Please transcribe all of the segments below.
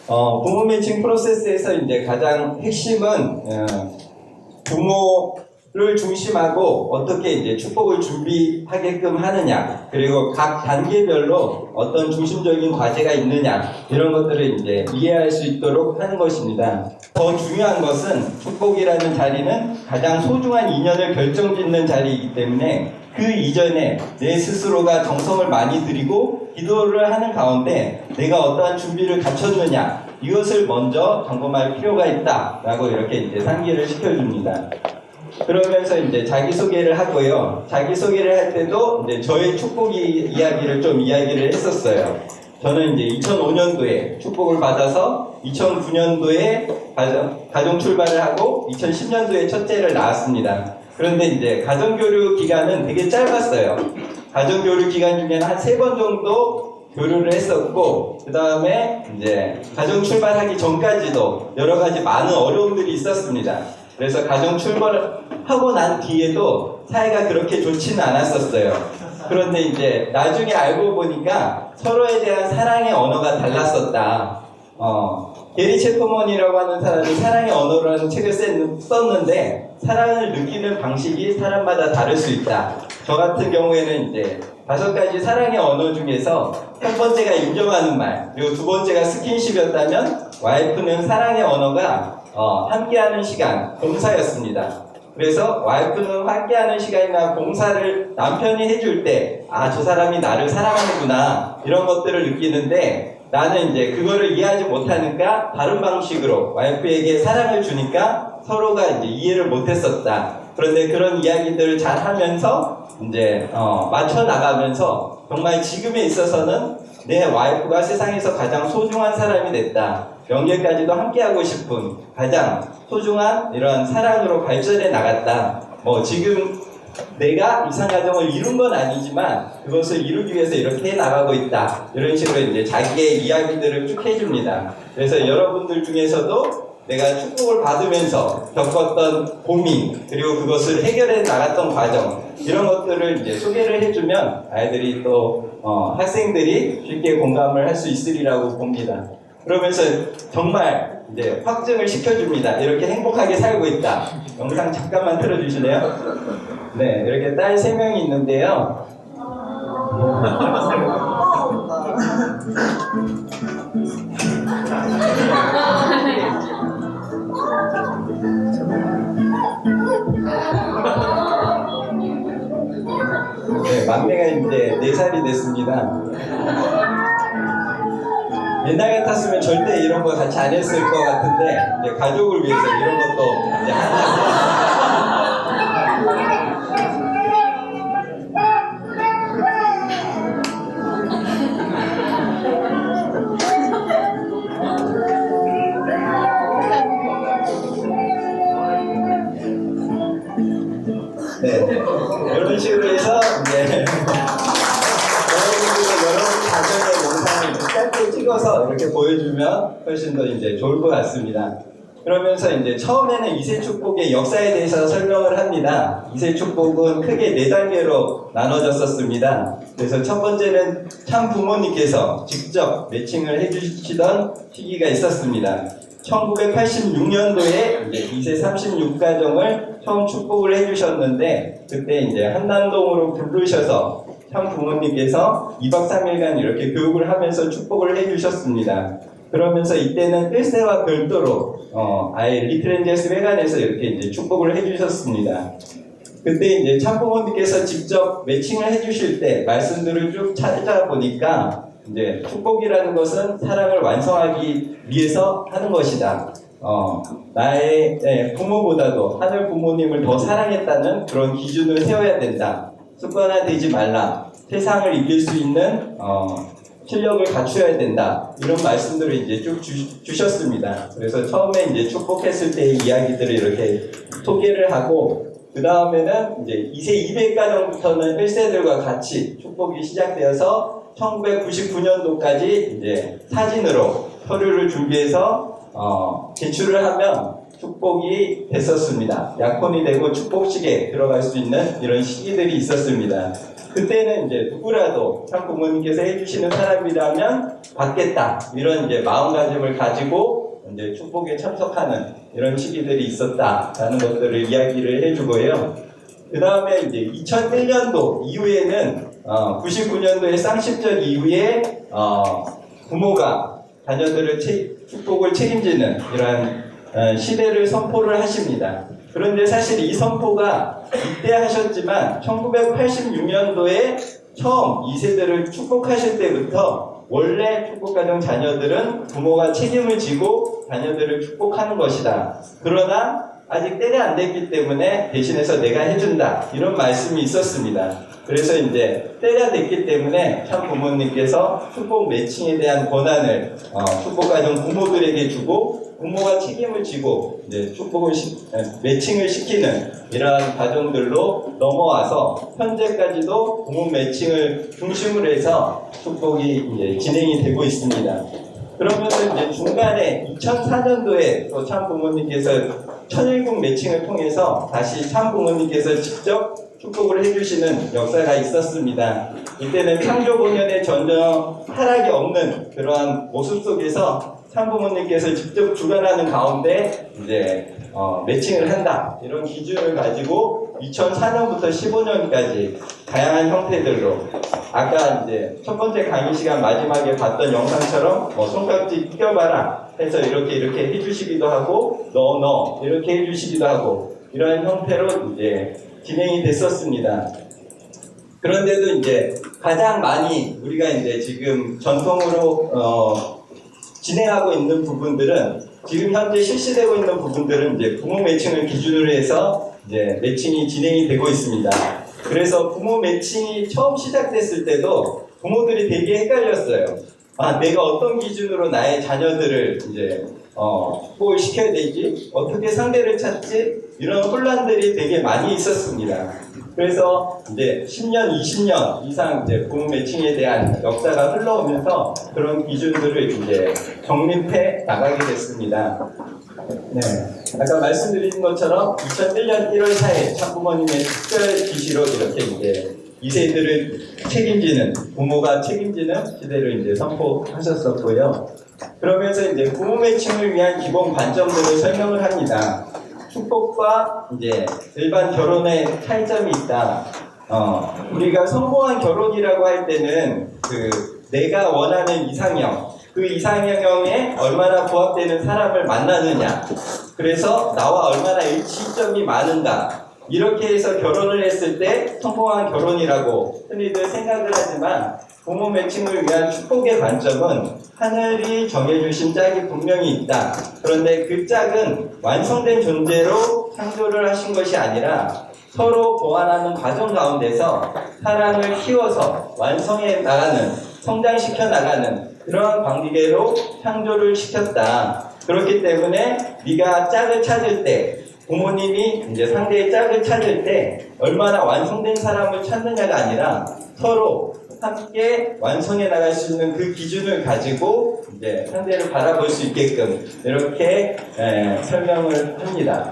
부모 매칭 프로세스에서 이제 가장 핵심은 부모를 중심하고 어떻게 이제 축복을 준비하게끔 하느냐, 그리고 각 단계별로 어떤 중심적인 과제가 있느냐, 이런 것들을 이제 이해할 수 있도록 하는 것입니다. 더 중요한 것은 축복이라는 자리는 가장 소중한 인연을 결정짓는 자리이기 때문에 그 이전에 내 스스로가 정성을 많이 들이고 기도를 하는 가운데 내가 어떠한 준비를 갖췄느냐, 이것을 먼저 점검할 필요가 있다라고 이렇게 이제 상기를 시켜줍니다. 그러면서 이제 자기소개를 하고요. 자기소개를 할 때도 이제 저의 축복 이야기를 좀 이야기를 했었어요. 저는 이제 2005년도에 축복을 받아서 2009년도에 가정 출발을 하고 2010년도에 첫째를 낳았습니다. 그런데 이제 가정교류 기간은 되게 짧았어요. 가정교류 기간 중에는 한 3번 정도 교류를 했었고, 그 다음에 이제 가정 출발하기 전까지도 여러 가지 많은 어려움들이 있었습니다. 그래서 가정 출발하고 난 뒤에도 사이가 그렇게 좋지는 않았었어요. 그런데 이제 나중에 알고 보니까 서로에 대한 사랑의 언어가 달랐었다. 게리 체퍼먼이라고 하는 사람이 사랑의 언어라는 책을 썼는데, 사랑을 느끼는 방식이 사람마다 다를 수 있다. 저 같은 경우에는 이제 5가지 사랑의 언어 중에서 첫 번째가 인정하는 말, 그리고 두 번째가 스킨십이었다면, 와이프는 사랑의 언어가 함께하는 시간, 봉사였습니다. 그래서 와이프는 함께하는 시간이나 봉사를 남편이 해줄 때, 저 사람이 나를 사랑하는구나, 이런 것들을 느끼는데, 나는 이제 그거를 이해하지 못하니까 다른 방식으로 와이프에게 사랑을 주니까 서로가 이제 이해를 못했었다. 그런데 그런 이야기들을 잘 하면서 이제 맞춰 나가면서 정말 지금에 있어서는 내 와이프가 세상에서 가장 소중한 사람이 됐다. 명예까지도 함께하고 싶은 가장 소중한 이러한 사랑으로 발전해 나갔다. 지금 내가 이상가정을 이룬 건 아니지만 그것을 이루기 위해서 이렇게 해 나가고 있다. 이런 식으로 이제 자기의 이야기들을 쭉 해줍니다. 그래서 여러분들 중에서도 내가 축복을 받으면서 겪었던 고민, 그리고 그것을 해결해 나갔던 과정, 이런 것들을 이제 소개를 해주면 아이들이 또 학생들이 쉽게 공감을 할 수 있으리라고 봅니다. 그러면서 정말 이제 확증을 시켜줍니다. 이렇게 행복하게 살고 있다. 영상 잠깐만 틀어주실래요? 네, 이렇게 딸 3명이 있는데요. 네, 막내가 이제 4살이 됐습니다. 옛날 같았으면 절대 이런 거 같이 안 했을 것 같은데, 이제 가족을 위해서 이런 것도 이제 하려고. 네, 이런 식으로 해서 이제 여러분 가정의 영상을 이렇게 짧게 찍어서 이렇게 보여주면 훨씬 더 이제 좋을 것 같습니다. 그러면서 이제 처음에는 2세 축복의 역사에 대해서 설명을 합니다. 2세 축복은 크게 4단계로 나눠졌었습니다. 그래서 첫 번째는 참 부모님께서 직접 매칭을 해주시던 시기가 있었습니다. 1986년도에 이제 2세 36가정을 처음 축복을 해주셨는데, 그때 이제 한남동으로 부르셔서 참 부모님께서 2박 3일간 이렇게 교육을 하면서 축복을 해주셨습니다. 그러면서 이때는 1세와 별도로 아예 리트렌제스 회관에서 이렇게 이제 축복을 해주셨습니다. 그때 이제 참 부모님께서 직접 매칭을 해주실 때 말씀들을 쭉 찾아보니까, 이제 축복이라는 것은 사랑을 완성하기 위해서 하는 것이다. 나의 부모보다도 하늘 부모님을 더 사랑했다는 그런 기준을 세워야 된다. 습관화되지 말라. 세상을 이길 수 있는 실력을 갖춰야 된다. 이런 말씀들을 이제 쭉 주셨습니다. 그래서 처음에 이제 축복했을 때의 이야기들을 이렇게 소개를 하고, 그 다음에는 이제 2세 200가정부터는 1세들과 같이 축복이 시작되어서 1999년도까지 이제 사진으로 서류를 준비해서 제출을 하면 축복이 됐었습니다. 약혼이 되고 축복식에 들어갈 수 있는 이런 시기들이 있었습니다. 그때는 이제 누구라도 참 부모님께서 해주시는 사람이라면 받겠다 이런 이제 마음가짐을 가지고 이제 축복에 참석하는 이런 시기들이 있었다라는 것들을 이야기를 해주고요. 그 다음에 이제 2001년도 이후에는 99년도의 쌍십절 이후에 부모가 자녀들을 축복을 책임지는 이러한 시대를 선포를 하십니다. 그런데 사실 이 선포가 이때 하셨지만 1986년도에 처음 2세대를 축복하실 때부터 원래 축복가정 자녀들은 부모가 책임을 지고 자녀들을 축복하는 것이다. 그러나 아직 때가 안 됐기 때문에 대신해서 내가 해준다. 이런 말씀이 있었습니다. 그래서 이제 때가 됐기 때문에 참 부모님께서 축복 매칭에 대한 권한을 축복가정 부모들에게 주고 부모가 책임을 지고 이제 축복을 매칭을 시키는 이러한 과정들로 넘어와서 현재까지도 부모 매칭을 중심으로 해서 축복이 이제 진행이 되고 있습니다. 그러면서 이제 중간에 2004년도에 또 참 부모님께서 천일국 매칭을 통해서 다시 참 부모님께서 직접 축복을 해주시는 역사가 있었습니다. 이때는 창조 공연에 전혀 타락이 없는 그러한 모습 속에서 참 부모님께서 직접 주관하는 가운데 이제 매칭을 한다 이런 기준을 가지고 2004년부터 15년까지 다양한 형태들로 아까 이제 첫 번째 강의 시간 마지막에 봤던 영상처럼 손깍지 껴봐라 해서 이렇게 해주시기도 하고 너 이렇게 해주시기도 하고 이러한 형태로 이제 진행이 됐었습니다. 그런데도 이제 가장 많이 우리가 이제 지금 전통으로 진행하고 있는 부분들은 지금 현재 실시되고 있는 부분들은 이제 부모 매칭을 기준으로 해서 이제 매칭이 진행이 되고 있습니다. 그래서 부모 매칭이 처음 시작됐을 때도 부모들이 되게 헷갈렸어요. 내가 어떤 기준으로 나의 자녀들을 이제 축복을 시켜야 되지? 어떻게 상대를 찾지? 이런 혼란들이 되게 많이 있었습니다. 그래서 이제 10년, 20년 이상 이제 부모 매칭에 대한 역사가 흘러오면서 그런 기준들을 이제 정립해 나가게 됐습니다. 네. 아까 말씀드린 것처럼 2001년 1월 4일 참부모님의 특별 지시로 이렇게 이제 2세들을 책임지는, 부모가 책임지는 시대를 이제 선포하셨었고요. 그러면서 이제 부모 매칭을 위한 기본 관점들을 설명을 합니다. 축복과 이제 일반 결혼의 차이점이 있다. 우리가 성공한 결혼이라고 할 때는 내가 원하는 이상형, 그 이상형에 얼마나 부합되는 사람을 만나느냐. 그래서 나와 얼마나 일치점이 많은가. 이렇게 해서 결혼을 했을 때 성공한 결혼이라고 흔히들 생각을 하지만 부모 매칭을 위한 축복의 관점은 하늘이 정해주신 짝이 분명히 있다. 그런데 그 짝은 완성된 존재로 창조를 하신 것이 아니라 서로 보완하는 과정 가운데서 사랑을 키워서 완성해 나가는, 성장시켜 나가는 그러한 관계로 창조를 시켰다. 그렇기 때문에 네가 짝을 찾을 때, 부모님이 이제 상대의 짝을 찾을 때 얼마나 완성된 사람을 찾느냐가 아니라 서로 함께 완성해 나갈 수 있는 그 기준을 가지고 이제 상대를 바라볼 수 있게끔 이렇게 설명을 합니다.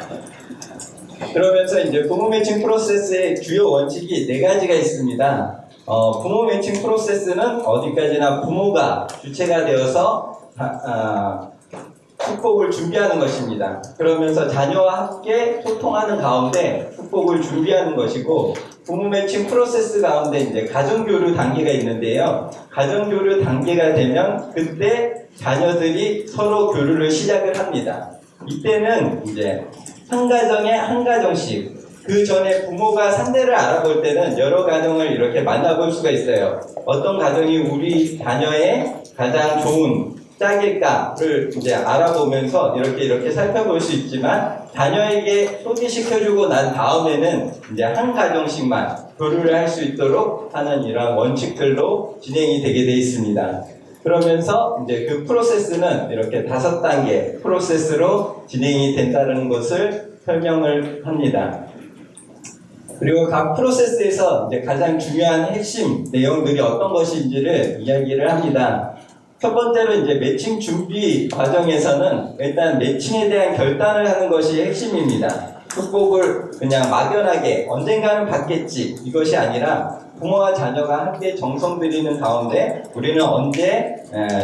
그러면서 이제 부모 매칭 프로세스의 주요 원칙이 4가지가 있습니다. 부모 매칭 프로세스는 어디까지나 부모가 주체가 되어서 축복을 준비하는 것입니다. 그러면서 자녀와 함께 소통하는 가운데 축복을 준비하는 것이고, 부모 매칭 프로세스 가운데 이제 가정교류 단계가 있는데요. 가정교류 단계가 되면 그때 자녀들이 서로 교류를 시작을 합니다. 이때는 이제 한 가정에 한 가정씩, 그 전에 부모가 상대를 알아볼 때는 여러 가정을 이렇게 만나볼 수가 있어요. 어떤 가정이 우리 자녀의 가장 좋은 짝일까를 이제 알아보면서 이렇게 살펴볼 수 있지만, 자녀에게 소개시켜주고 난 다음에는 이제 한 가정씩만 교류를 할 수 있도록 하는 이러한 원칙들로 진행이 되게 되어 있습니다. 그러면서 이제 그 프로세스는 이렇게 5단계 프로세스로 진행이 된다는 것을 설명을 합니다. 그리고 각 프로세스에서 이제 가장 중요한 핵심 내용들이 어떤 것인지를 이야기를 합니다. 첫 번째로 이제 매칭 준비 과정에서는 일단 매칭에 대한 결단을 하는 것이 핵심입니다. 축복을 그냥 막연하게 언젠가는 받겠지 이것이 아니라 부모와 자녀가 함께 정성 들이는 가운데 우리는 언제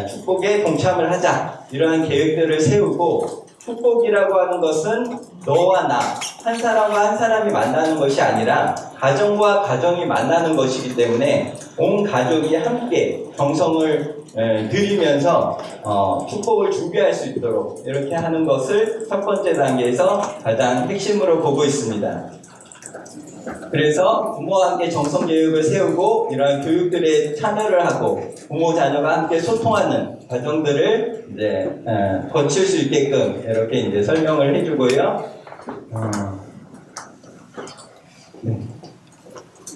축복에 동참을 하자 이러한 계획들을 세우고 축복이라고 하는 것은 너와 나 한 사람과 한 사람이 만나는 것이 아니라 가정과 가정이 만나는 것이기 때문에 온 가족이 함께 정성을 들이면서 축복을 준비할 수 있도록 이렇게 하는 것을 첫 번째 단계에서 가장 핵심으로 보고 있습니다. 그래서 부모와 함께 정성 교육을 세우고 이러한 교육들에 참여를 하고 부모 자녀가 함께 소통하는 과정들을 이제 거칠 수 있게끔 이렇게 이제 설명을 해주고요.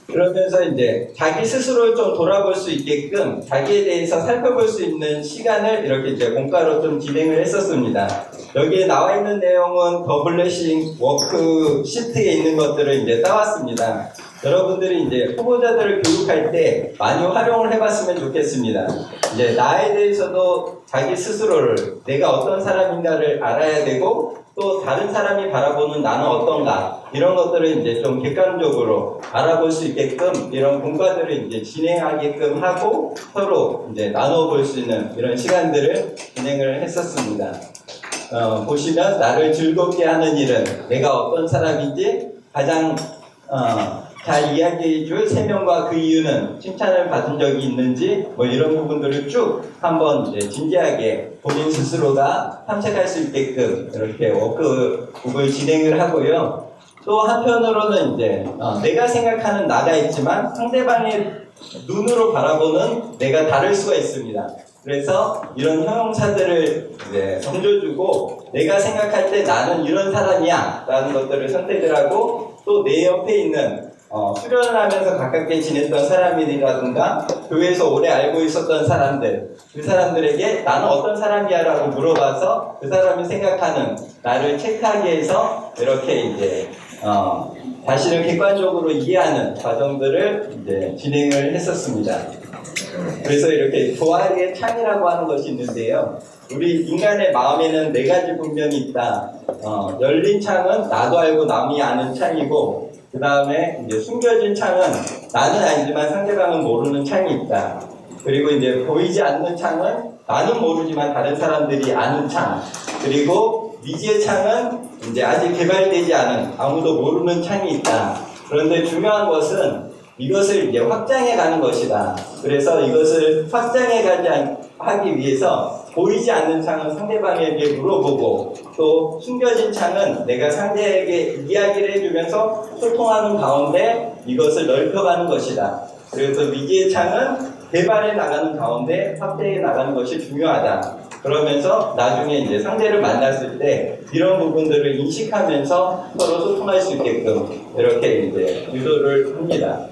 그러면서 이제 자기 스스로를 좀 돌아볼 수 있게끔 자기에 대해서 살펴볼 수 있는 시간을 이렇게 이제 공과로 좀 진행을 했었습니다. 여기에 나와 있는 내용은 더 블레싱 워크 시트에 있는 것들을 이제 따왔습니다. 여러분들이 이제 후보자들을 교육할 때 많이 활용을 해봤으면 좋겠습니다. 이제 나에 대해서도 자기 스스로를 내가 어떤 사람인가를 알아야 되고 또 다른 사람이 바라보는 나는 어떤가 이런 것들을 이제 좀 객관적으로 알아볼 수 있게끔 이런 공과들을 이제 진행하게끔 하고 서로 이제 나눠볼 수 있는 이런 시간들을 진행을 했었습니다. 보시면 나를 즐겁게 하는 일은 내가 어떤 사람인지 가장 잘 이야기해줄 세 명과 그 이유는 칭찬을 받은 적이 있는지 뭐 이런 부분들을 쭉 한번 이제 진지하게 본인 스스로가 탐색할 수 있게끔 이렇게 워크북을 진행을 하고요. 또 한편으로는 이제 내가 생각하는 나가 있지만 상대방의 눈으로 바라보는 내가 다를 수가 있습니다. 그래서 이런 형용사들을 이제 던져주고 내가 생각할 때 나는 이런 사람이야 라는 것들을 선택을 하고 또 내 옆에 있는 수련을 하면서 가깝게 지냈던 사람이라든가 교회에서 오래 알고 있었던 사람들 그 사람들에게 나는 어떤 사람이야 라고 물어봐서 그 사람이 생각하는 나를 체크하기 위해서 이렇게 이제 자신을 객관적으로 이해하는 과정들을 이제 진행을 했었습니다. 그래서 이렇게 조화의 창이라고 하는 것이 있는데요. 우리 인간의 마음에는 네 가지 분명이 있다. 열린 창은 나도 알고 남이 아는 창이고, 그 다음에 이제 숨겨진 창은 나는 알지만 상대방은 모르는 창이 있다. 그리고 이제 보이지 않는 창은 나는 모르지만 다른 사람들이 아는 창. 그리고 미지의 창은 이제 아직 개발되지 않은 아무도 모르는 창이 있다. 그런데 중요한 것은 이것을 이제 확장해 가는 것이다. 그래서 이것을 확장해 하기 위해서 보이지 않는 창은 상대방에게 물어보고 또 숨겨진 창은 내가 상대에게 이야기를 해주면서 소통하는 가운데 이것을 넓혀가는 것이다. 그래서 미지의 창은 개발해 나가는 가운데 확대해 나가는 것이 중요하다. 그러면서 나중에 이제 상대를 만났을 때 이런 부분들을 인식하면서 서로 소통할 수 있게끔 이렇게 이제 유도를 합니다.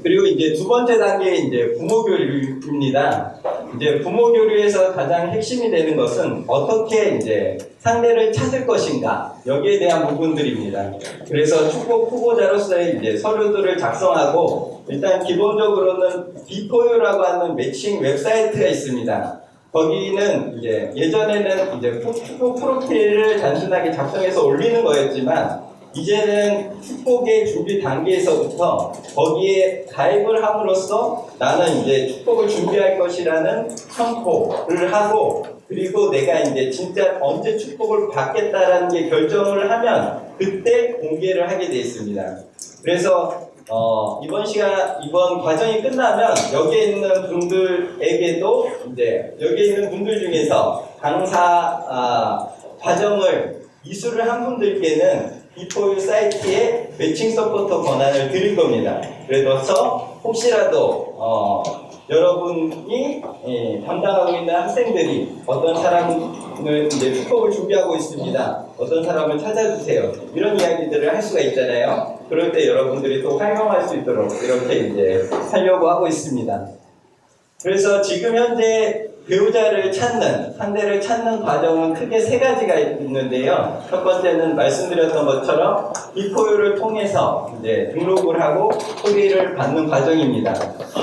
그리고 이제 두 번째 단계 이제 부모 교류입니다. 이제 부모 교류에서 가장 핵심이 되는 것은 어떻게 이제 상대를 찾을 것인가 여기에 대한 부분들입니다. 그래서 축복 후보자로서의 이제 서류들을 작성하고 일단 기본적으로는 비포유라고 하는 매칭 웹사이트가 있습니다. 거기는 이제 예전에는 이제 축복 프로필을 단순하게 작성해서 올리는 거였지만 이제는 축복의 준비 단계에서부터 거기에 가입을 함으로써 나는 이제 축복을 준비할 것이라는 선포를 하고 그리고 내가 이제 진짜 언제 축복을 받겠다라는 게 결정을 하면 그때 공개를 하게 되어 있습니다. 그래서 이번 과정이 끝나면 여기에 있는 분들에게도 이제 여기에 있는 분들 중에서 강사 과정을 이수를 한 분들께는 비포유 사이트에 매칭 서포터 권한을 드릴 겁니다. 그래서 혹시라도 여러분이 담당하고 있는 학생들이 어떤 사람을 이제 축복을 준비하고 있습니다. 어떤 사람을 찾아주세요. 이런 이야기들을 할 수가 있잖아요. 그럴 때 여러분들이 또 활용할 수 있도록 이렇게 이제 하려고 하고 있습니다. 그래서 지금 현재 배우자를 찾는, 상대를 찾는 과정은 크게 세 가지가 있는데요. 첫 번째는 말씀드렸던 것처럼 비포유를 통해서 이제 등록을 하고 소개를 받는 과정입니다.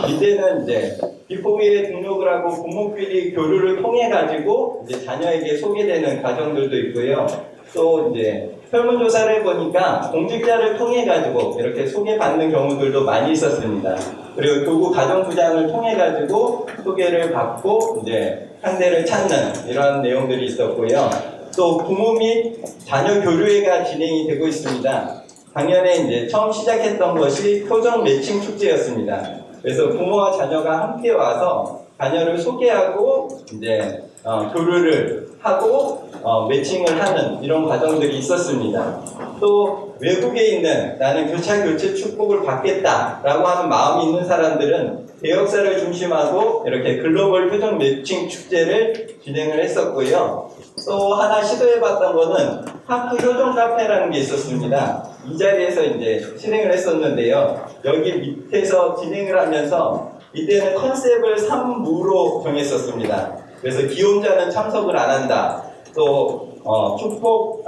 이제는 이제 비포유에 등록을 하고 부모끼리 교류를 통해 가지고 이제 자녀에게 소개되는 과정들도 있고요. 또 이제 설문조사를 해보니까 공직자를 통해 가지고 이렇게 소개받는 경우들도 많이 있었습니다. 그리고 교구 가정부장을 통해 가지고 소개를 받고 이제 상대를 찾는 이런 내용들이 있었고요. 또 부모 및 자녀 교류회가 진행이 되고 있습니다. 작년에 이제 처음 시작했던 것이 표정 매칭 축제였습니다. 그래서 부모와 자녀가 함께 와서 자녀를 소개하고 이제 교류를 하고 매칭을 하는 이런 과정들이 있었습니다. 또 외국에 있는 나는 교체 축복을 받겠다라고 하는 마음이 있는 사람들은 대역사를 중심하고 이렇게 글로벌 표정 매칭 축제를 진행을 했었고요. 또 하나 시도해봤던 거는 하프 효정 카페라는 게 있었습니다. 이 자리에서 이제 실행을 했었는데요. 여기 밑에서 진행을 하면서 이때는 컨셉을 3무로 정했었습니다. 그래서 기혼자는 참석을 안 한다. 또 축복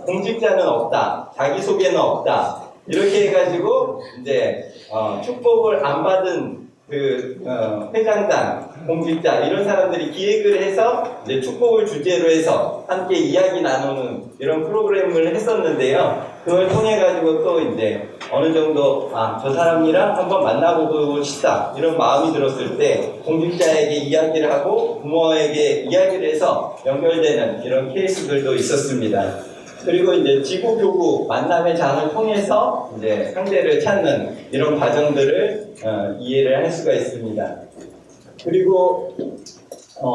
공직자는 없다. 자기소개는 없다. 이렇게 해가지고 이제 축복을 안 받은 그 회장단, 공직자 이런 사람들이 기획을 해서 이제 축복을 주제로 해서 함께 이야기 나누는 이런 프로그램을 했었는데요. 그걸 통해 가지고 또 이제 어느 정도 저 사람이랑 한번 만나보고 싶다 이런 마음이 들었을 때 공직자에게 이야기를 하고 부모에게 이야기를 해서 연결되는 이런 케이스들도 있었습니다. 그리고 이제 지구교구 만남의 장을 통해서 이제 상대를 찾는 이런 과정들을 이해를 할 수가 있습니다. 그리고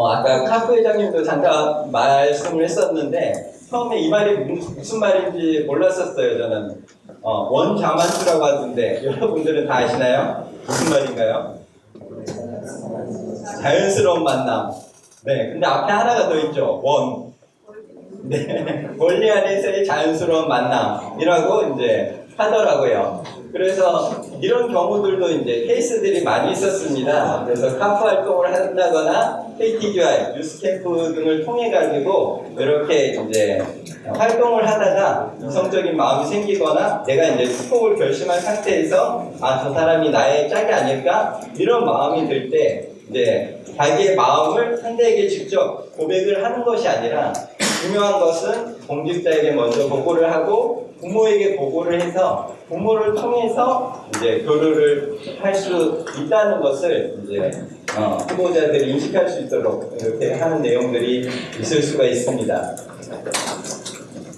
아까 카프 회장님도 잠깐 말씀을 했었는데 처음에 이 말이 무슨 말인지 몰랐었어요. 저는 원자만추라고 하던데 여러분들은 다 아시나요? 무슨 말인가요? 자연스러운 만남. 네, 근데 앞에 하나가 더 있죠. 원. 네, 원리 안에서의 자연스러운 만남이라고 이제 하더라고요. 그래서 이런 경우들도 이제 케이스들이 많이 있었습니다. 그래서 카프 활동을 한다거나 KTGI, 뉴스캠프 등을 통해 가지고 이렇게 이제 활동을 하다가 이성적인 마음이 생기거나 내가 이제 축복을 결심한 상태에서 저 사람이 나의 짝이 아닐까 이런 마음이 들 때 이제 자기의 마음을 상대에게 직접 고백을 하는 것이 아니라 중요한 것은 공직자에게 먼저 보고를 하고 부모에게 보고를 해서 부모를 통해서 이제 교류를 할 수 있다는 것을 이제 후보자들이 인식할 수 있도록 이렇게 하는 내용들이 있을 수가 있습니다.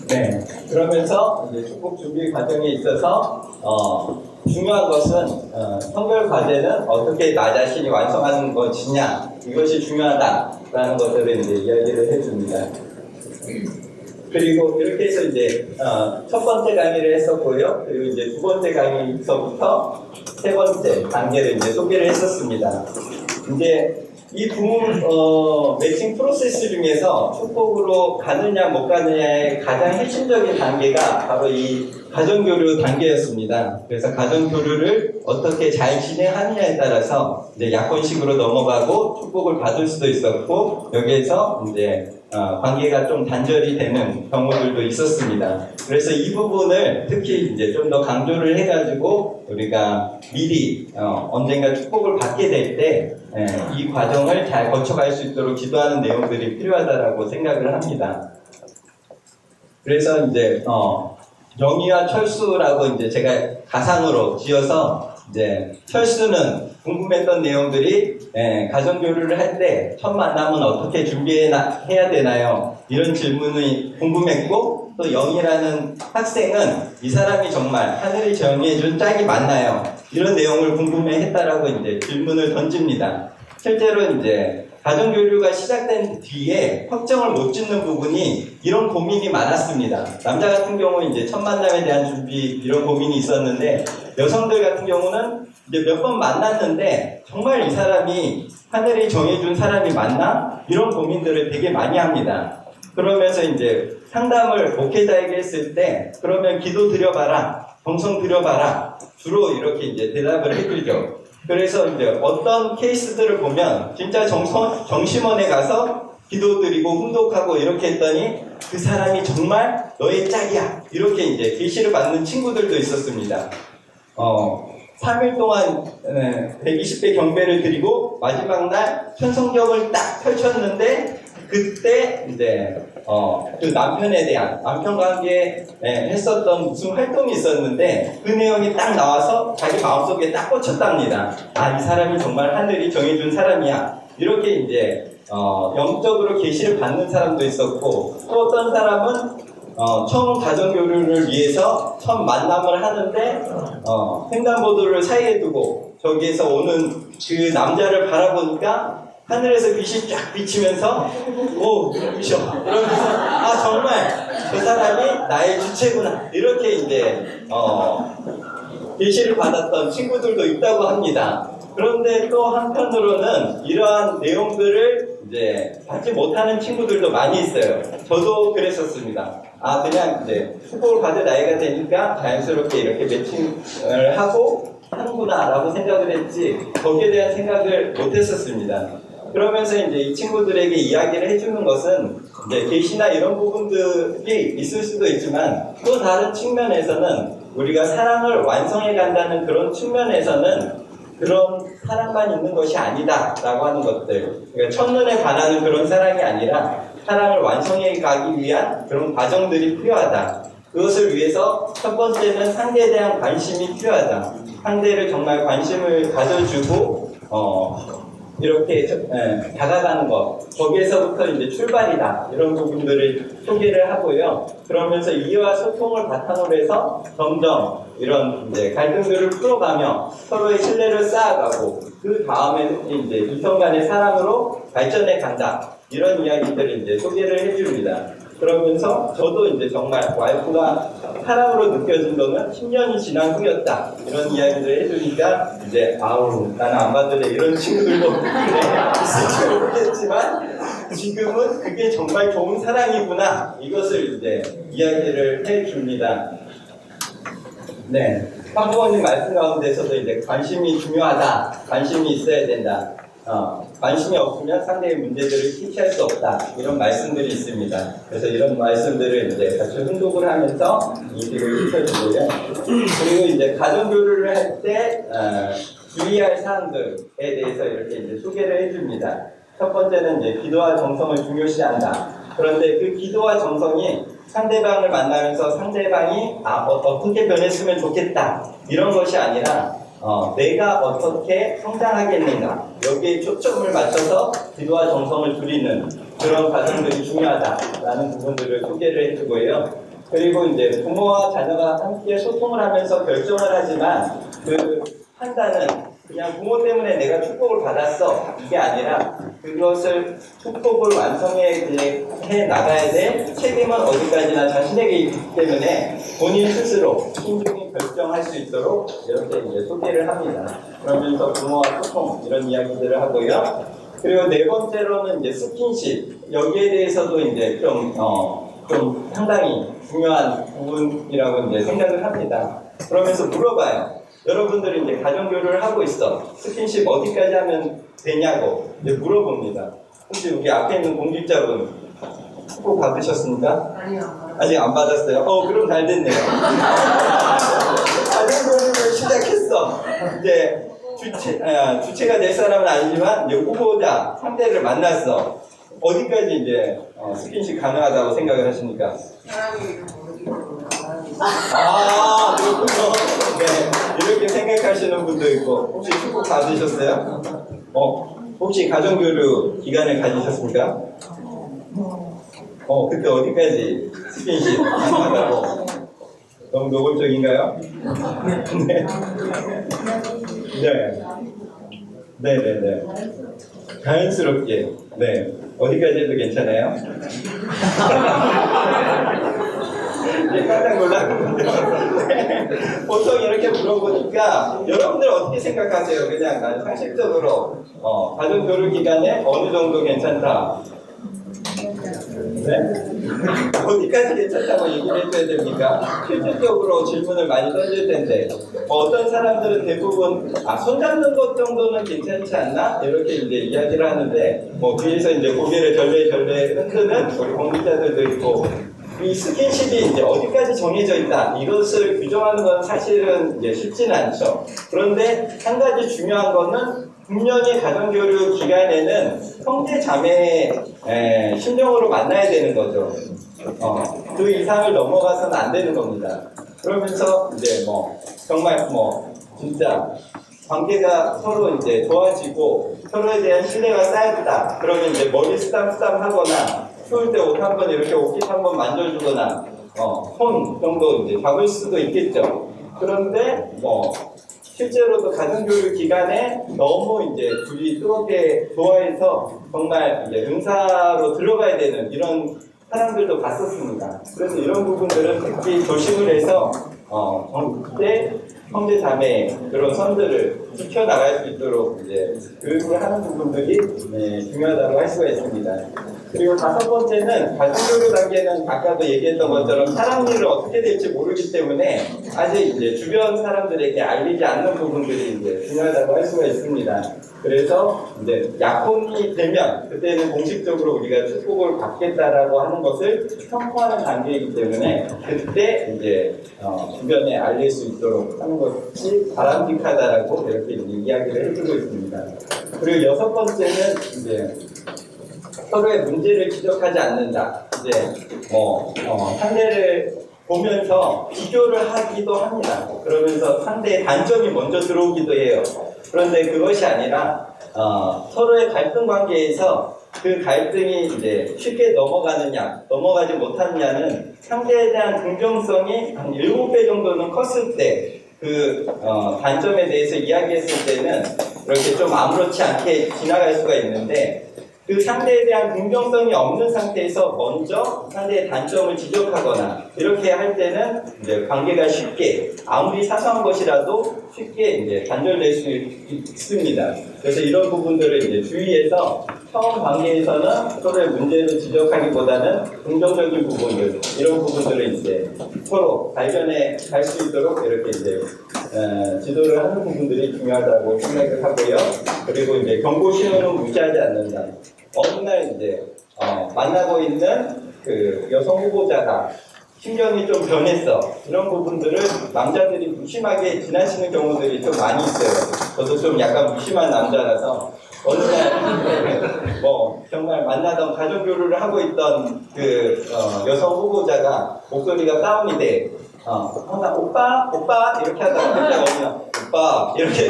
네, 그러면서 이제 축복 준비 과정에 있어서 중요한 것은 선별 과제는 어떻게 나 자신이 완성하는 것이냐 이것이 중요하다라는 것들을 이제 이야기를 해줍니다. 그리고 이렇게 해서 이제 첫 번째 강의를 했었고요. 그리고 이제 두 번째 강의서부터 세 번째 단계를 이제 소개를 했었습니다. 이제 이 부모 매칭 프로세스 중에서 축복으로 가느냐 못 가느냐의 가장 핵심적인 단계가 바로 이 가정교류 단계였습니다. 그래서 가정교류를 어떻게 잘 진행하느냐에 따라서 이제 약혼식으로 넘어가고 축복을 받을 수도 있었고 여기에서 이제 관계가 좀 단절이 되는 경우들도 있었습니다. 그래서 이 부분을 특히 이제 좀 더 강조를 해가지고 우리가 미리 언젠가 축복을 받게 될 때 이 과정을 잘 거쳐갈 수 있도록 지도하는 내용들이 필요하다라고 생각을 합니다. 그래서 이제 영희와 철수라고 이제 제가 가상으로 지어서 이제 철수는 궁금했던 내용들이 가정교류를 할 때 첫 만남은 어떻게 준비해야 되나요? 이런 질문이 궁금했고 또 영희라는 학생은 이 사람이 정말 하늘이 정해준 짝이 맞나요? 이런 내용을 궁금해했다라고 이제 질문을 던집니다. 실제로 이제 가정교류가 시작된 뒤에 확정을 못 짓는 부분이 이런 고민이 많았습니다. 남자 같은 경우 이제 첫 만남에 대한 준비 이런 고민이 있었는데 여성들 같은 경우는 이제 몇 번 만났는데 정말 이 사람이 하늘이 정해준 사람이 맞나? 이런 고민들을 되게 많이 합니다. 그러면서 이제 상담을 목회자에게 했을 때 그러면 기도 드려봐라, 정성 드려봐라 주로 이렇게 이제 대답을 해주죠. 그래서 이제 어떤 케이스들을 보면 진짜 정심원에 가서 기도드리고 훈독하고 이렇게 했더니 그 사람이 정말 너의 짝이야 이렇게 이제 계시를 받는 친구들도 있었습니다. 3일 동안 120배 경배를 드리고 마지막 날 천성경을 딱 펼쳤는데 그때 이제 그 남편에 대한, 남편과 함께 했었던 무슨 활동이 있었는데 그 내용이 딱 나와서 자기 마음속에 딱 꽂혔답니다. 아, 이 사람이 정말 하늘이 정해준 사람이야. 이렇게 이제 영적으로 계시를 받는 사람도 있었고, 또 어떤 사람은 처음 가정교류를 위해서 처음 만남을 하는데 횡단보도를 사이에 두고 저기에서 오는 그 남자를 바라보니까 하늘에서 빛이 쫙 비치면서 오, 눈부셔 이러면서 아, 정말 저 사람이 나의 주체구나, 이렇게 이제 계시를 받았던 친구들도 있다고 합니다. 그런데 또 한편으로는 이러한 내용들을 이제 받지 못하는 친구들도 많이 있어요. 저도 그랬었습니다. 아, 그냥 이제 축복을 받을 나이가 되니까 자연스럽게 이렇게 매칭을 하고 하는구나 라고 생각을 했지, 거기에 대한 생각을 못 했었습니다. 그러면서 이제 이 친구들에게 이야기를 해주는 것은 이제 계시나 이런 부분들이 있을 수도 있지만, 또 다른 측면에서는 우리가 사랑을 완성해 간다는 그런 측면에서는 그런 사랑만 있는 것이 아니다 라고 하는 것들, 그러니까 첫눈에 반하는 그런 사랑이 아니라 사랑을 완성해 가기 위한 그런 과정들이 필요하다. 그것을 위해서 첫 번째는 상대에 대한 관심이 필요하다. 상대를 정말 관심을 가져주고 이렇게 다가가는 것, 거기에서부터 이제 출발이다, 이런 부분들을 소개를 하고요. 그러면서 이해와 소통을 바탕으로 해서 점점 이런 이제 갈등들을 풀어가며 서로의 신뢰를 쌓아가고, 그 다음에는 이제 이성 간의 사랑으로 발전해 간다, 이런 이야기들을 이제 소개를 해줍니다. 그러면서 저도 이제 정말 와이프가 사랑으로 느껴진 거는 10년이 지난 후였다, 이런 이야기를 해주니까 이제 아우, 나는 안 받을래, 이런 친구들도 있을지 모르겠지만 지금은 그게 정말 좋은 사랑이구나, 이것을 이제 이야기를 해줍니다. 네, 황부모님 말씀 가운데서도 이제 관심이 중요하다, 관심이 있어야 된다, 관심이 없으면 상대의 문제들을 캐치할 수 없다, 이런 말씀들이 있습니다. 그래서 이런 말씀들을 이제 같이 훈독을 하면서 인식을 시켜주고요. 그리고 이제 가정교류를 할 때 주의할 사항들에 대해서 이렇게 이제 소개를 해줍니다. 첫 번째는 이제 기도와 정성을 중요시한다. 그런데 그 기도와 정성이 상대방을 만나면서 상대방이 어떻게 변했으면 좋겠다, 이런 것이 아니라 내가 어떻게 성장하겠는가, 여기에 초점을 맞춰서 기도와 정성을 들이는 그런 과정들이 중요하다라는 부분들을 소개를 해주고요. 그리고 이제 부모와 자녀가 함께 소통을 하면서 결정을 하지만 그 판단은 그냥 부모 때문에 내가 축복을 받았어, 이게 아니라 그것을 축복을 완성해 나가야 될 책임은 어디까지나 자신에게 있기 때문에 본인 스스로 신중히 결정할 수 있도록 이렇게 이제 소개를 합니다. 그러면서 부모와 소통, 이런 이야기들을 하고요. 그리고 네 번째로는 이제 스킨십, 여기에 대해서도 이제 좀 상당히 중요한 부분이라고 이제 생각을 합니다. 그러면서 물어봐요. 여러분들이 이제 가정교류를 하고 있어. 스킨십 어디까지 하면 되냐고 이제 물어봅니다. 혹시 여기 앞에 있는 공직자분 꼭 받으셨습니까? 아니요. 아직 안 받았어요? 그럼 잘 됐네요. 가정교류를 시작했어. 이제 주체가 될 사람은 아니지만 이제 후보자, 상대를 만났어. 어디까지 이제 스킨십 가능하다고 생각을 하십니까? 사람이 모르겠고 그렇군요. 네, 이렇게 생각하시는 분도 있고, 혹시 축복 받으셨어요? 혹시 가정교류 기간을 가지셨습니까? 그때 어디까지 스킨십 가능하다고? 너무 노골적인가요? 네. 네. 네네네. 자연스럽게. 네. 어디까지 해도 괜찮아요? 네, 깜짝 놀랐는데. 보통 이렇게 물어보니까 여러분들 어떻게 생각하세요? 그냥 난 상식적으로 가정교류 기간에 어느 정도 괜찮다. 네? 어디까지 괜찮다고 얘기를 해줘야 됩니까? 실질적으로 질문을 많이 던질 텐데 어떤 사람들은 대부분 손 잡는 것 정도는 괜찮지 않나? 이렇게 이제 이야기를 하는데 뒤에서 이제 고개를 절레절레 흔드는 우리 공직자들도 있고, 이 스킨십이 이제 어디까지 정해져 있다, 이것을 규정하는 건 사실은 이제 쉽지는 않죠. 그런데 한 가지 중요한 거는 분명히 가정교류 기간에는 형제 자매 심정으로 만나야 되는 거죠. 그 이상을 넘어가서는 안 되는 겁니다. 그러면서 이제 뭐 정말 뭐 진짜 관계가 서로 이제 좋아지고 서로에 대한 신뢰가 쌓였다. 그러면 이제 머리 쓰담쓰담 하거나 추울 때 옷 한번 이렇게 옷깃 한번 만져주거나 손 정도 이제 잡을 수도 있겠죠. 그런데 뭐 실제로도 가정교육 기간에 너무 이제 둘이 뜨겁게 좋아해서 정말 이제 은사로 들어가야 되는 이런 사람들도 봤었습니다. 그래서 이런 부분들은 특히 조심을 해서 그때 형제 자매 그런 선들을 지켜나갈 수 있도록 이제 교육을 하는 부분들이 중요하다고 할 수가 있습니다. 그리고 다섯 번째는 가정교류 단계는 아까도 얘기했던 것처럼 사람 일을 어떻게 될지 모르기 때문에 아직 이제 주변 사람들에게 알리지 않는 부분들이 이제 중요하다고 할 수가 있습니다. 그래서 이제 약혼이 되면 그때는 공식적으로 우리가 축복을 받겠다라고 하는 것을 선포하는 단계이기 때문에 그때 이제 주변에 알릴 수 있도록 하는 것이 바람직하다라고 이렇게 이야기를 해주고 있습니다. 그리고 여섯 번째는 이제 서로의 문제를 지적하지 않는다. 이제 상대를 보면서 비교를 하기도 합니다. 그러면서 상대의 단점이 먼저 들어오기도 해요. 그런데 그것이 아니라 서로의 갈등 관계에서 그 갈등이 이제 쉽게 넘어가느냐, 넘어가지 못하느냐는 상대에 대한 긍정성이 한 7배 정도는 컸을 때 그 단점에 대해서 이야기했을 때는 이렇게 좀 아무렇지 않게 지나갈 수가 있는데 그 상대에 대한 긍정성이 없는 상태에서 먼저 상대의 단점을 지적하거나 이렇게 할 때는 이제 관계가 쉽게 아무리 사소한 것이라도 쉽게 이제 단절될 수 있습니다. 그래서 이런 부분들을 이제 주의해서 처음 관계에서는 서로의 문제를 지적하기보다는 긍정적인 부분들 이런 부분들을 이제 서로 발견해 갈 수 있도록 이렇게 이제 지도를 하는 부분들이 중요하다고 생각을 하고요. 그리고 이제 경고 신호는 무시하지 않는다. 어느 날 이제 만나고 있는 그 여성 후보자가 신경이 좀 변했어. 이런 부분들을 남자들이 무심하게 지나치는 경우들이 좀 많이 있어요. 저도 좀 약간 무심한 남자라서 어느 날 정말 만나던 가정교류를 하고 있던 그 여성 후보자가 목소리가 다운이 돼. 항상 오빠 이렇게 하다가 갑자기 어디나 오빠 이렇게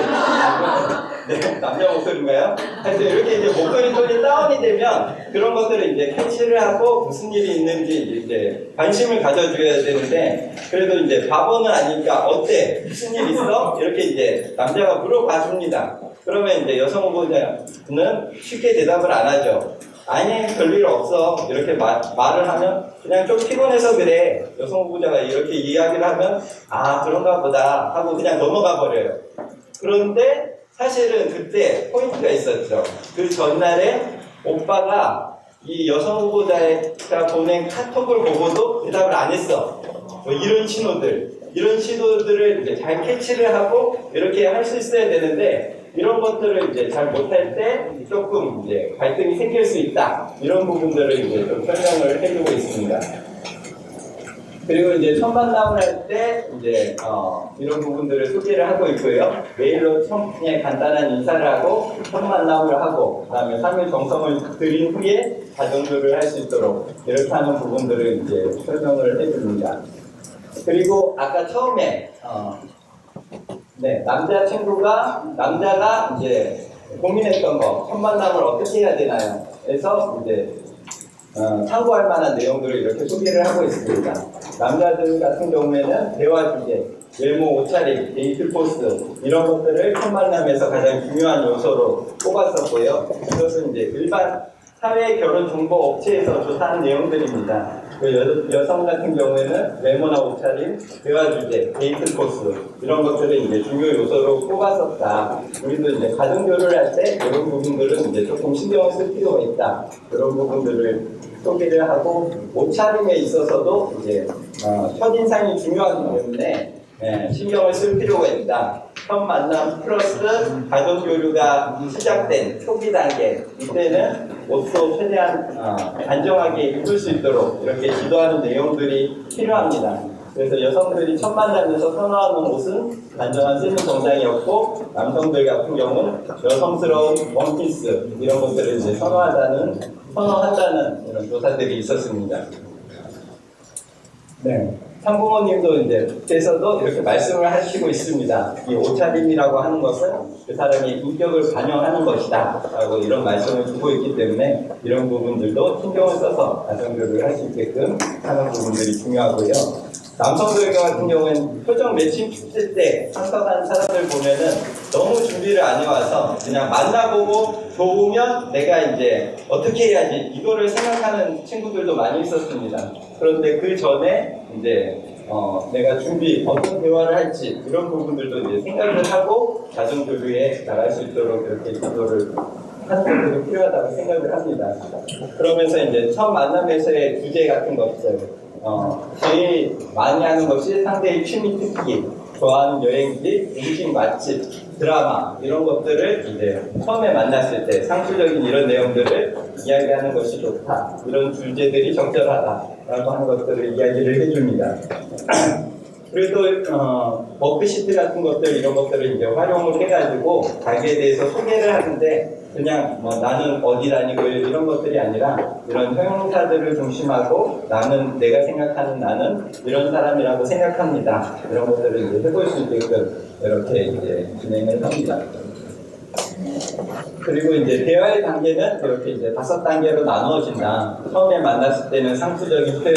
네, 남자 목소리인가요? 그래서 이렇게 이제 목소리 톤이 다운이 되면 그런 것들을 이제 캐치를 하고 무슨 일이 있는지 이제 관심을 가져줘야 되는데 그래도 이제 바보는 아니니까 어때? 무슨 일 있어? 이렇게 이제 남자가 물어봐 줍니다. 그러면 이제 여성 후보자는 쉽게 대답을 안 하죠. 아니 별일 없어 이렇게 말을 하면 그냥 좀 피곤해서 그래 여성 후보자가 이렇게 이야기를 하면 아 그런가 보다 하고 그냥 넘어가 버려요. 그런데 사실은 그때 포인트가 있었죠. 그 전날에 오빠가 이 여성 후보자가 보낸 카톡을 보고도 대답을 안 했어. 이런 신호들을 이제 잘 캐치를 하고 이렇게 할 수 있어야 되는데 이런 것들을 이제 잘 못할 때 조금 이제 갈등이 생길 수 있다. 이런 부분들을 이제 좀 설명을 해주고 있습니다. 그리고 이제 첫 만남을 할 때 이제 이런 부분들을 소개를 하고 있고요. 메일로 그냥 간단한 인사를 하고 첫 만남을 하고 그다음에 3일 정성을 들인 후에 가정교류를 할 수 있도록 이렇게 하는 부분들을 이제 설명을 해줍니다. 그리고 아까 처음에 남자가 이제 고민했던 거, 첫 만남을 어떻게 해야 되나요? 그래서 이제 참고할 만한 내용들을 이렇게 소개를 하고 있습니다. 남자들 같은 경우에는 대화 주제, 외모, 옷차림, 데이트 코스 이런 것들을 첫 만남에서 가장 중요한 요소로 꼽았었고요. 이것은 이제 일반 사회 결혼 정보 업체에서 조사한 내용들입니다. 여성 같은 경우에는 외모나 옷차림, 대화 주제, 데이트 코스 이런 것들을 이제 중요 요소로 꼽았었다. 우리도 이제 가정교류를 할 때 이런 부분들은 이제 조금 신경을 쓸 필요가 있다. 이런 부분들을 소개를 하고 옷차림에 있어서도 이제 첫인상이 중요하기 때문에 신경을 쓸 필요가 있다. 첫 만남 플러스 가정교류가 시작된 초기 단계 이때는 옷도 최대한 단정하게 입을 수 있도록 이렇게 지도하는 내용들이 필요합니다. 그래서 여성들이 첫 만나면서 선호하는 옷은 단정한 슬림 정장이었고, 남성들 같은 경우는 여성스러운 원피스 이런 것들을 이제 선호한다는 이런 조사들이 있었습니다. 네. 상부모님도 이제 그래서도 이렇게 말씀을 하시고 있습니다. 이 옷차림이라고 하는 것은 그 사람의 인격을 반영하는 것이다 라고 이런 말씀을 주고 있기 때문에 이런 부분들도 신경을 써서 가정교육을 할 수 있게끔 하는 부분들이 중요하고요. 남성들 같은 경우는 표정 매칭 축제 때 참석하는 사람들 보면은 너무 준비를 안 해와서 그냥 만나보고 좋으면 내가 이제 어떻게 해야지 이거를 생각하는 친구들도 많이 있었습니다. 그런데 그 전에 이제 내가 어떤 대화를 할지 이런 부분들도 이제 생각을 하고 가정교류에 나갈 수 있도록 이렇게 기도를 하는 것들이 필요하다고 생각을 합니다. 그러면서 이제 첫 만남에서의 주제 같은 것들 제일 많이 하는 것이 상대의 취미 특기, 좋아하는 여행지, 음식 맛집, 드라마 이런 것들을 이제 처음에 만났을 때 상투적인 이런 내용들을 이야기하는 것이 좋다. 이런 주제들이 적절하다라고 하는 것들을 이야기를 해줍니다. 그리고 워크시트 같은 것들 이런 것들을 이제 활용을 해가지고 가게에 대해서 소개를 하는데 그냥 나는 어디 다니고 이런 것들이 아니라 이런 형용사들을 중심하고 내가 생각하는 나는 이런 사람이라고 생각합니다. 이런 것들을 이제 해볼 수 있게끔 이렇게 이제 진행을 합니다. 그리고 이제 대화의 단계는 이렇게 이제 5단계로 나누어진다. 처음에 만났을 때는 상투적인 표현,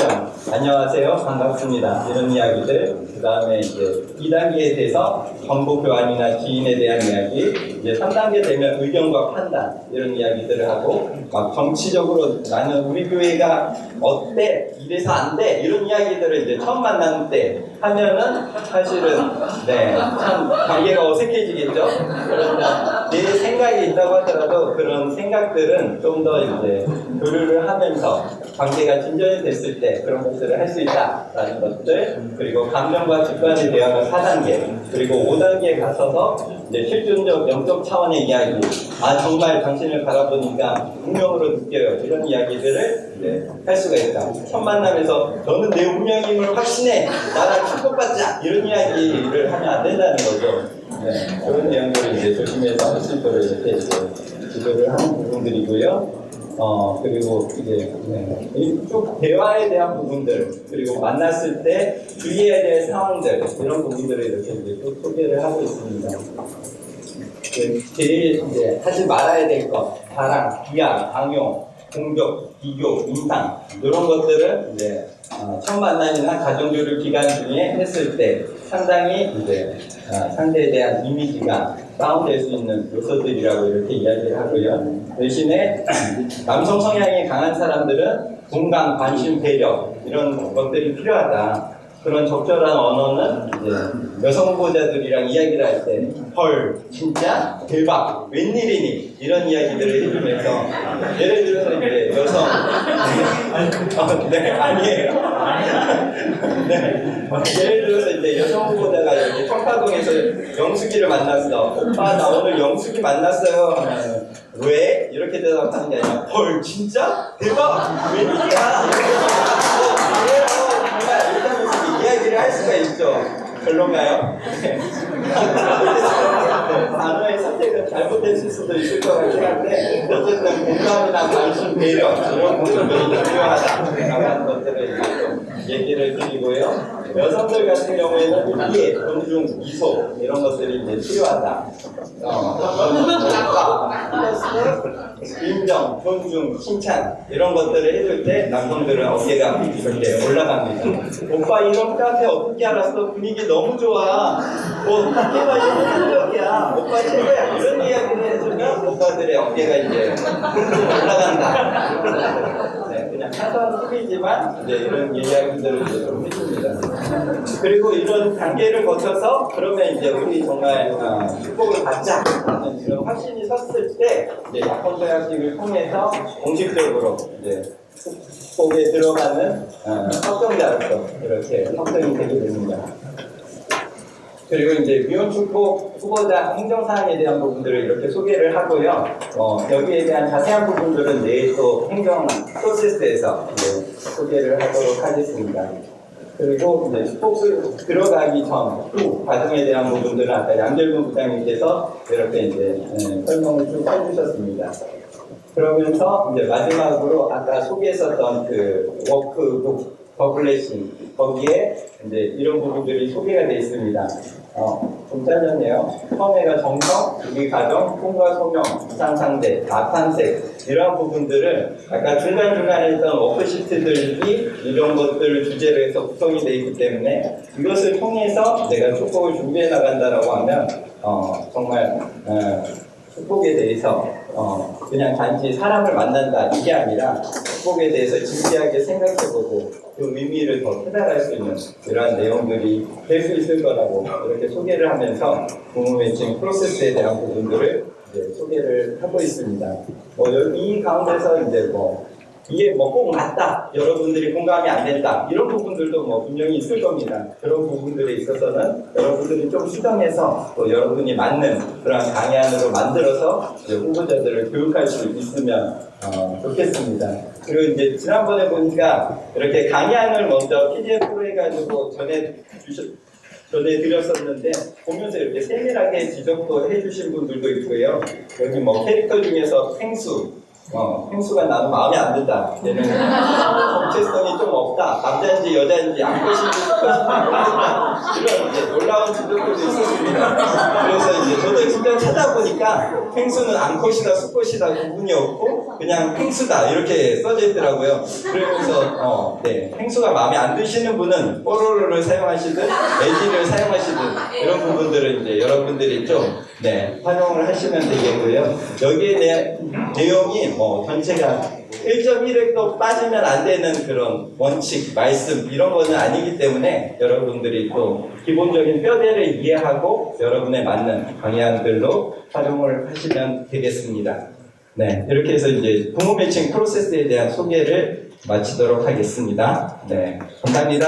안녕하세요, 반갑습니다. 이런 이야기들. 그 다음에 이제 2단계에 대해서 정보 교환이나 지인에 대한 이야기. 이제 3단계 되면 의견과 판단, 이런 이야기들을 하고, 막 정치적으로 나는 우리 교회가 어때? 이래서 안 돼? 이런 이야기들을 이제 처음 만나는 때 하면은 사실은, 참 관계가 어색해지겠죠? 그런데 내 생각이 있다고 하더라도 그런 생각들은 좀 더 이제 교류를 하면서 관계가 진전이 됐을 때 그런 것들을 할 수 있다라는 것들, 그리고 감정과 직관의 대화가 4단계, 그리고 5단계에 가서서 이제 실존적 영적 차원의 이야기, 정말 당신을 바라보니까 운명으로 느껴요, 이런 이야기들을 이제 할 수가 있다. 첫 만남에서 너는 내 운명임을 확신해, 나랑 축복받자, 이런 이야기를 하면 안 된다는 거죠. 그런 내용들을 이제 조심해서 할 수 있도록 이렇게 지도를 하는 부분들이고요. 그리고 이제 쭉 대화에 대한 부분들, 그리고 만났을 때 주의해야 될 상황들, 이런 부분들을 이렇게 이제 또 소개를 하고 있습니다. 제일 이제 하지 말아야 될 것, 사랑, 비하, 강요, 공격, 비교, 인상, 이런 것들은 이제 첫 만남이나 가정교류 기간 중에 했을 때 상당히 이제 상대에 대한 이미지가 다운될 수 있는 요소들이라고 이렇게 이야기를 하고요. 대신에 남성 성향이 강한 사람들은 공감, 관심, 배려 이런 것들이 필요하다. 그런 적절한 언어는 이제 여성 후보자들이랑 이야기를 할 때 헐, 진짜? 대박, 웬일이니? 이런 이야기들을 해주면서 예를 들어서 이제 여성 아니에요. 예를 들어서 이제 여성 후보자가 여기 청파동에서 영숙이를 만났어. 오빠 나 오늘 영숙이 만났어요 하면 왜? 이렇게 대답하는 게 아니라 헐, 진짜? 대박, 웬일이야? 이야기를 할 수가 있죠. 별론가요? 단어의 선택은 잘못됐을 수도 있을 것 같긴 한데 어쨌든 공감이나 관심, 배려 이런 것들이 필요하다라고 하는 것들을 좀 얘기를 드리고요. 여성들 같은 경우에는 이해, 존중, 미소 이런 것들이 이제 필요하다. 인정, 존중, 칭찬 이런 것들을 해줄 때 남성들은 어깨가 이렇게 올라갑니다. 오빠 이런 카페 어떻게 알았어? 분위기 너무 좋아. 카페가 이렇게 한적이야. 오빠 최고야. 이런 이야기를 해주면 오빠들의 어깨가 이제 올라간다. 그냥 사소한 팁이지만 이제 이런 이야기들을 이제 좀 해줍니다. 그리고 이런 단계를 거쳐서 그러면 이제 우리 정말 축복을 받자 하는 이런 확신이 섰을 때 이제 약혼 서약식을 통해서 공식적으로 이제 축복에 들어가는 확정자로서 이렇게 확정이 되게 됩니다. 그리고 이제 미혼 축복 후보자 행정사항에 대한 부분들을 이렇게 소개를 하고요. 여기에 대한 자세한 부분들은 내일 또 행정 프로세스에서 소개를 하도록 하겠습니다. 그리고 이제 축복을 들어가기 전, 후 과정에 대한 부분들은 아까 양절문 부장님께서 이렇게 이제 설명을 쭉 해주셨습니다. 그러면서 이제 마지막으로 아까 소개했었던 그 워크북 버블레싱 거기에 이제 이런 부분들이 소개가 되어 있습니다. 좀 잘렸네요. 처음에가 정성, 우리 가정, 꿈과 소명, 이상상대, 나탄색 이러한 부분들을 아까 중간중간에 있던 워크시트들이 이런 것들을 주제로 해서 구성이 되어 있기 때문에 이것을 통해서 내가 축복을 준비해 나간다라고 하면 정말 축복에 대해서 그냥 단지 사람을 만난다 이게 아니라 축복에 대해서 진지하게 생각해보고 그 의미를 더 깨달을 수 있는 이러한 내용들이 될 수 있을 거라고 이렇게 소개를 하면서 부모 매칭 프로세스에 대한 부분들을 이제 소개를 하고 있습니다. 이 가운데서 이제 이게 꼭 맞다, 여러분들이 공감이 안 된다 이런 부분들도 분명히 있을 겁니다. 그런 부분들에 있어서는 여러분들이 좀 수정해서 또 여러분이 맞는 그런 강의안으로 만들어서 이제 후보자들을 교육할 수 있으면 좋겠습니다. 그리고 이제 지난번에 보니까 이렇게 강의안을 먼저 PDF로 해가지고 전해드렸었는데 보면서 이렇게 세밀하게 지적도 해주신 분들도 있고요. 여기 캐릭터 중에서 펭수가 나는 마음에 안 든다. 얘는 정체성이 좀 없다. 남자인지 여자인지 암컷인지 수컷인지 모르지만 이런 이제 놀라운 지적들도 있었습니다. 그래서 이제 저도 직접 찾아보니까 펭수는 암컷이다 수컷이다 구분이 없고 그냥 펭수다 이렇게 써져 있더라고요. 그러면서 펭수가 마음에 안 드시는 분은 뽀로로를 사용하시든 에디를 사용하시든 이런 부분들을 이제 여러분들이 좀 활용을 하시면 되겠고요. 여기에 대한 내용이 전체가 1.1획도 빠지면 안 되는 그런 원칙, 말씀 이런 거는 아니기 때문에 여러분들이 또 기본적인 뼈대를 이해하고 여러분에 맞는 방향들로 활용을 하시면 되겠습니다. 이렇게 해서 이제 부모 매칭 프로세스에 대한 소개를 마치도록 하겠습니다. 감사합니다.